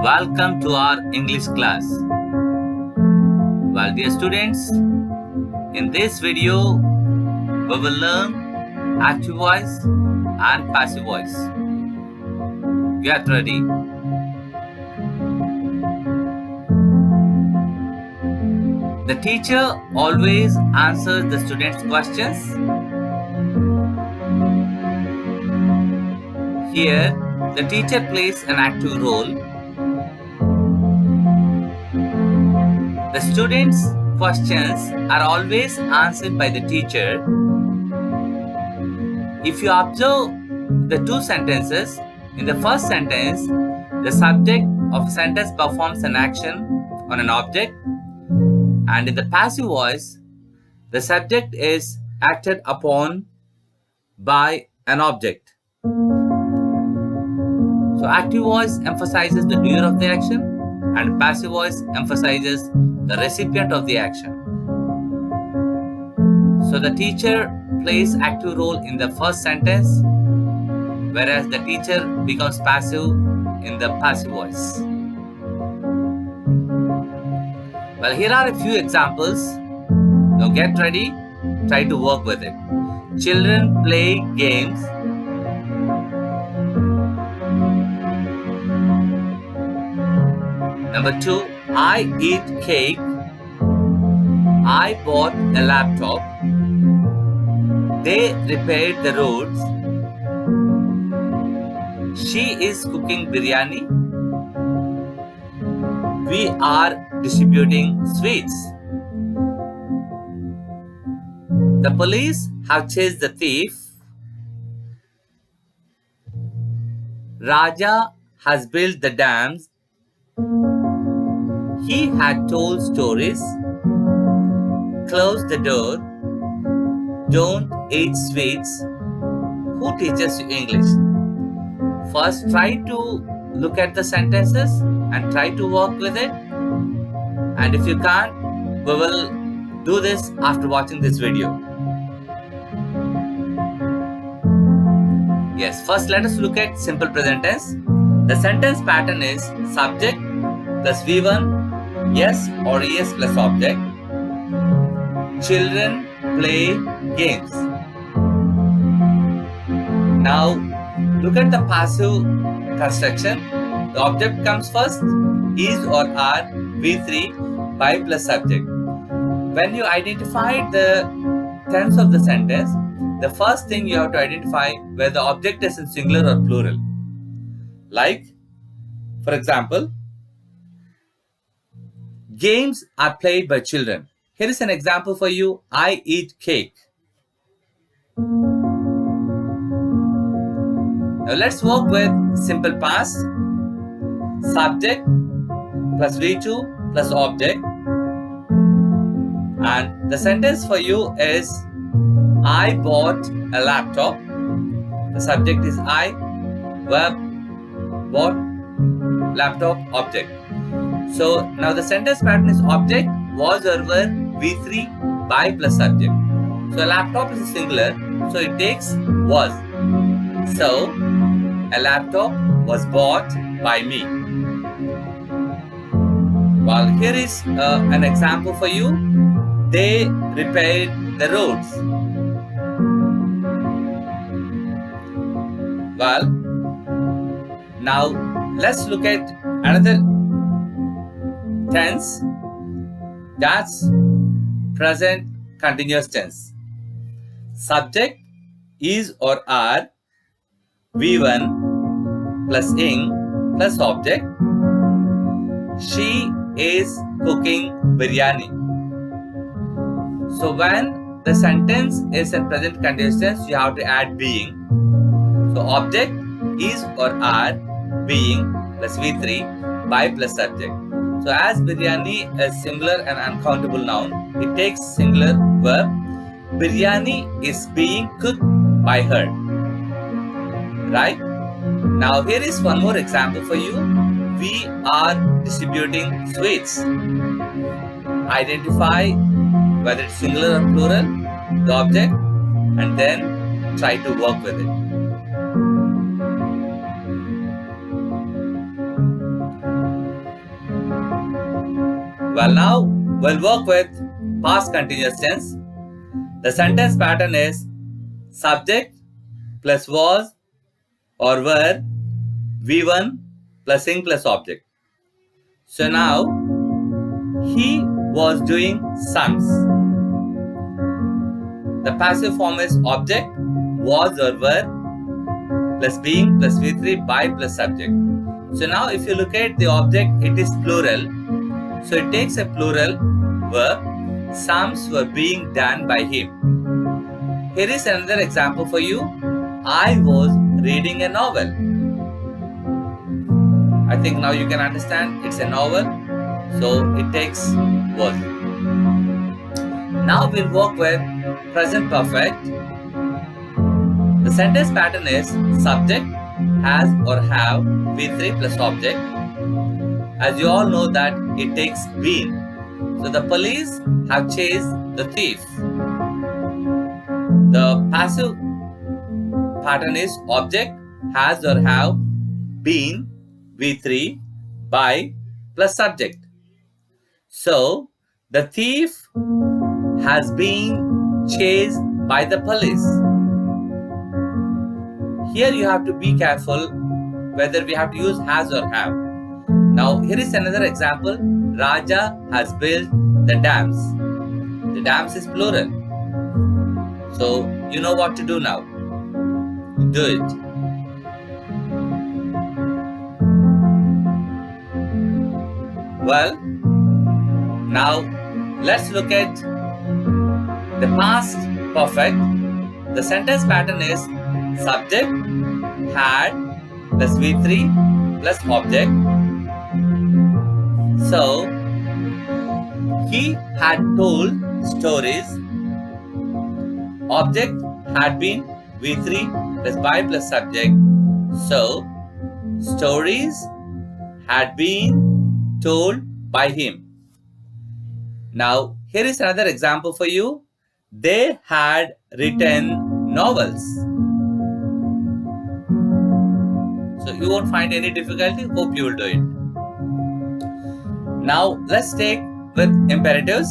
Welcome to our English class. Well, dear students, in this video, we will learn active voice and passive voice. Get ready. The teacher always answers the students' questions. Here, the teacher plays an active role. The students' questions are always answered by the teacher. If you observe the two sentences, in the first sentence, the subject of a sentence performs an action on an object, and in the passive voice, the subject is acted upon by an object. So active voice emphasizes the doer of the action, and passive voice emphasizes the recipient of the action. So the teacher plays active role in the first sentence, whereas the teacher becomes passive in the passive voice. Well, here are a few examples. Now get ready, try to work with it. Children play games. Number 2, I eat cake. I bought a laptop. They repaired the roads. She is cooking biryani. We are distributing sweets. The police have chased the thief. Raja has built the dams. He had told stories. Close the door. Don't eat sweets. Who teaches you English? First, try to look at the sentences and try to work with it. And if you can't, we will do this after watching this video. Yes, first let us look at simple present tense. The sentence pattern is subject plus V1, yes or es plus object. Children play games. Now look at the passive construction. The object comes first, is or are, V3, by plus subject. When you identify the tense of the sentence, the first thing you have to identify whether the object is in singular or plural. Like, for example, games are played by children. Here is an example for you. I eat cake. Now let's work with simple past. Subject plus V2 plus object. And the sentence for you is I bought a laptop. The subject is I, verb, bought, laptop, object. So now the sentence pattern is object, was or were, V3, by plus subject. So a laptop is a singular, so it takes was. So a laptop was bought by me. Well, here is an example for you. They repaired the roads. Well, now let's look at another tense. That's present continuous tense. Subject is or are, V1 plus ing plus object. She is cooking biryani. So when the sentence is in present continuous tense, you have to add being. So object is or are, being plus V3, by plus subject. So as biryani is singular and uncountable noun, it takes singular verb. Biryani is being cooked by her. Right? Now here is one more example for you. We are distributing sweets. Identify whether it's singular or plural, the object, and then try to work with it. Well, now we'll work with past continuous tense. The sentence pattern is subject plus was or were, V1 plus ing plus object. So now he was doing sums. The passive form is object, was or were, plus being plus V3 by plus subject. So now if you look at the object, it is plural. So it takes a plural verb. Sums were being done by him. Here is another example for you. I was reading a novel. I think now you can understand it's a novel. So it takes was. Now we'll work with present perfect. The sentence pattern is subject, has or have, V3 plus object. As you all know that it takes been. So the police have chased the thief. The passive pattern is object, has or have, been, V3 by plus subject. So the thief has been chased by the police. Here you have to be careful whether we have to use has or have. Now here is another example. Raja has built the dams. The dams is plural. So you know what to do now. Do it. Well, now let's look at the past perfect. The sentence pattern is subject, had plus V3 plus object. So he had told stories. Object had been V3 plus by plus subject. So stories had been told by him. Now here is another example for you. They had written novels. So you won't find any difficulty. Hope you will do it. Now let's take with imperatives.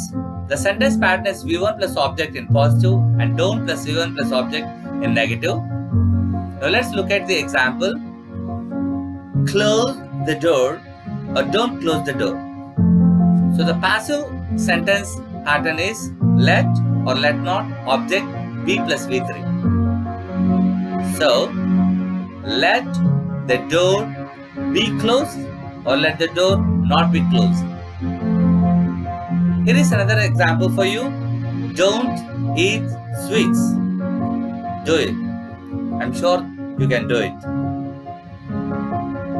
The sentence pattern is V1 plus object in positive and don't plus V1 plus object in negative. Now let's look at the example. Close the door or don't close the door. So the passive sentence pattern is let or let not, object B plus V3. So let the door be closed or let the door not be closed. Here is another example for you. Don't eat sweets. Do it. I'm sure you can do it.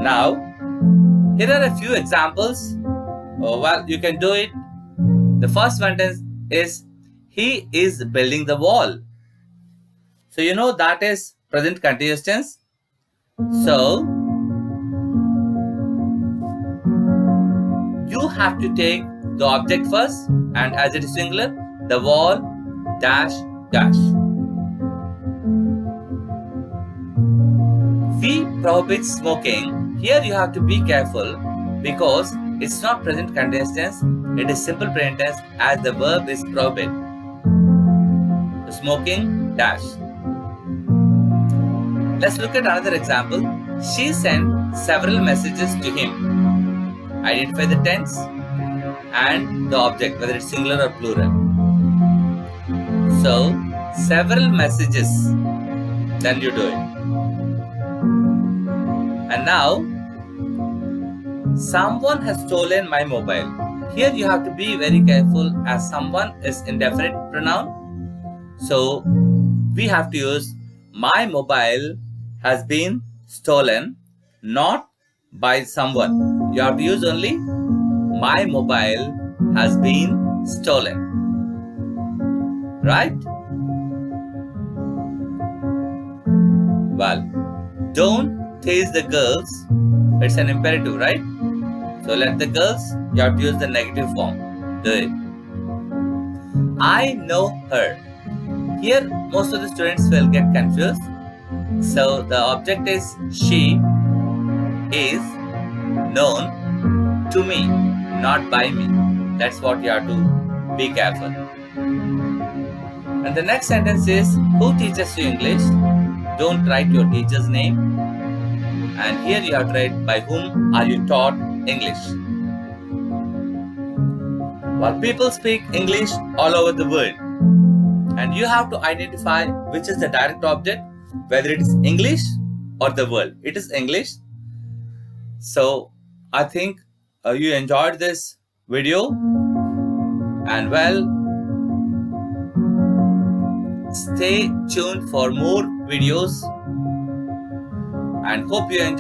Now, here are a few examples. Well, you can do it. The first sentence is he is building the wall. So you know that is present continuous tense. So you have to take the object first, and as it is singular, the wall dash dash. V prohibits smoking. Here you have to be careful because it's not present continuous tense, it is simple present tense as the verb is prohibit. Smoking dash. Let's look at another example. She sent several messages to him. Identify the tense and the object, whether it's singular or plural. So, several messages, then you do it. And now, someone has stolen my mobile. Here you have to be very careful as someone is indefinite pronoun. So, we have to use my mobile has been stolen, not by someone. You have to use only my mobile has been stolen. Right? Well, don't tease the girls. It's an imperative, right? So let the girls, you have to use the negative form. Do it. I know her. Here, most of the students will get confused. So the object is she is known to me, not by me. That's what you have to be careful. And the next sentence is, who teaches you English? Don't write your teacher's name. And here you have to write, by whom are you taught English? Well, people speak English all over the world. And you have to identify which is the direct object, whether it is English or the world. It is English. So I think you enjoyed this video, and well, stay tuned for more videos and hope you enjoy.